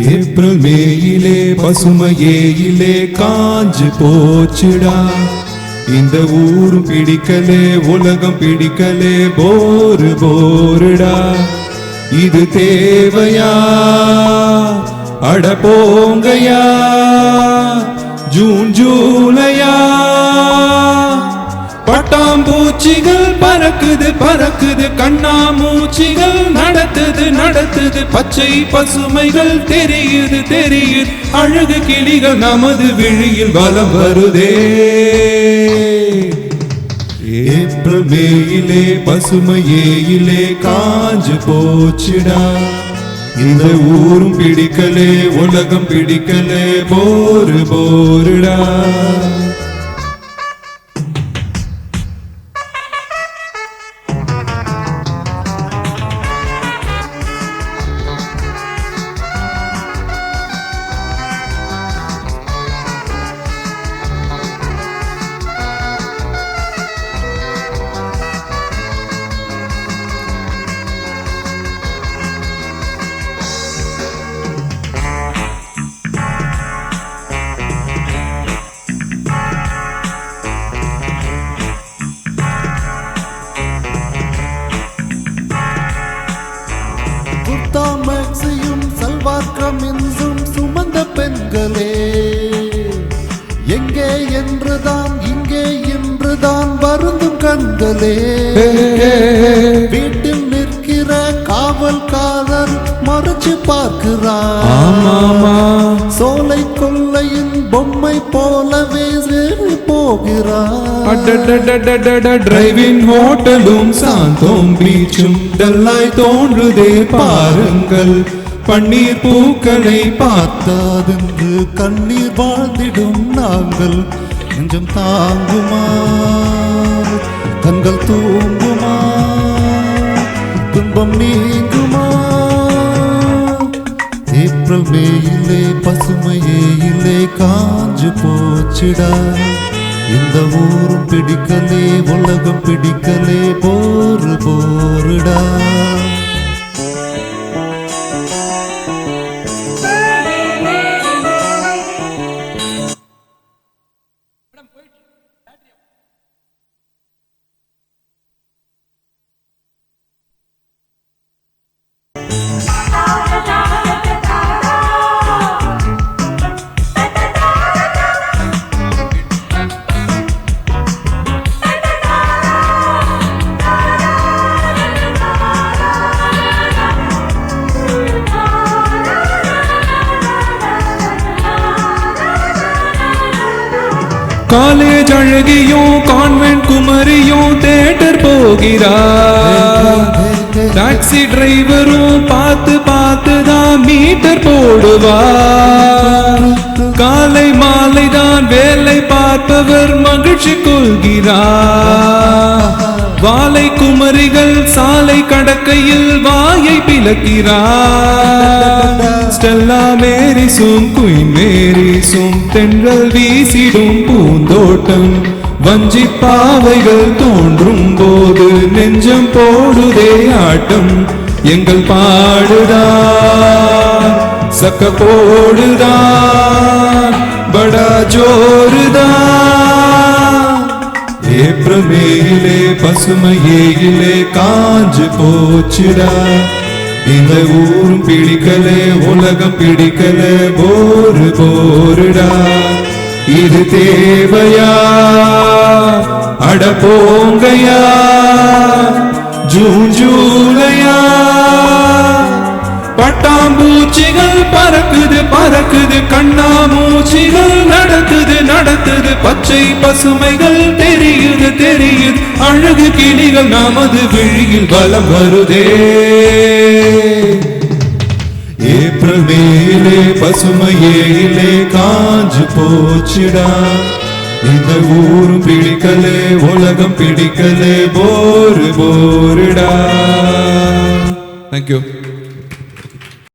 April மேயிலே பசுமையேயிலே காஞ்சு போச்சுடா. இந்த ஊரும் பிடிக்கலே உலகம் பிடிக்கலே போரு போருடா. இது தேவையா அட போங்கயா ஜூன் ஜூலையா. பட்டாம்பூச்சிகள் பறக்குது பறக்குது கண்ணாமூச்சிகள் நடத்துது நடத்துது பச்சை பசுமைகள் தெரியுது தெரியுது அழகு கிளிகள் நமது விழியில் வலம் வருதே. ஏப்ரல் மேயிலே பசுமையேயிலே காஞ்சு போச்சுடா. இந்த ஊரும் பிடிக்கலே உலகம் பிடிக்கலே போரு போருடா. மேக்ஸியும் சல்வார் கமின்ஸும் சுமந்த பெண்களே எங்கே என்றுதான் இங்கே என்றுதான் வருந்தும் கண்களே. வீட்டில் நிற்கிற காவல்காரன் மறைச்சு பார்க்கிறான். சோலை கொள்ளையின் பொம்மை போலவே போகிறான். டிரைவிங் ஹோட்டலும் சாந்தோம் பீச்சும் டல்லாய் தோன்றுதே பாருங்கள். பன்னீர் பூக்களை பார்த்தாதென்று கண்ணீர் வாழ்ந்திடும் நாங்கள். நெஞ்சம் தாங்குமா கண்கள் தூங்குமா துன்பம் நீங்குமா. ஏப்ரல் மேயிலே பசுமையேயிலே காஞ்சு போச்சுடா. இந்த ஊரும் பிடிக்கலே உலகம் பிடிக்கலே போரு போருடா. காலேஜ் அழகியும் கான்வென்ட் குமரியும் தியேட்டர் போகிறார். டாக்ஸி டிரைவரும் பார்த்து பார்த்து தான் மீட்டர் போடுவார். காலை மாலை தான் வேலை பார்ப்பவர் மகிழ்ச்சி கொள்கிறார். வாலை குமரிகள் சாலை கடக்கையில் வாயை பிளக்கிறார். ஸ்டெல்லா மேரிசும் குயின் மேரிசும் தென்றல் வீசிடும் பூந்தோட்டம். வஞ்சி பாவைகள் தோன்றும் போது நெஞ்சம் போடுதே ஆட்டம். எங்கள் பாடுதான் சக்க போடுதான் படா ஜோருதான். ஏப்ரல் மேயிலே பசுமையேயிலே காஞ்சு போச்சுடா. இந்த ஊரும் பிடிக்கலே உலகம் பிடிக்கலே போரு போருடா. இது தேவையா அட போங்கயா ஜூன் ஜூலையா. பட்டாம்பூச்சிகள் பறக்குது பறக்குது கண்ணாமூச்சிகள் நடத்துது நடத்துது பச்சை பசுமைகள் தெரியுது தெரியுது அழகு கிளிகள் நமது விழியில் வலம் வருதே. ஏப்ரல் மேயிலே பசுமையேயிலே காஞ்சு போச்சுடா. இந்த ஊரும் பிடிக்கலே உலகம் பிடிக்கலே போரு போருடா. Thank you.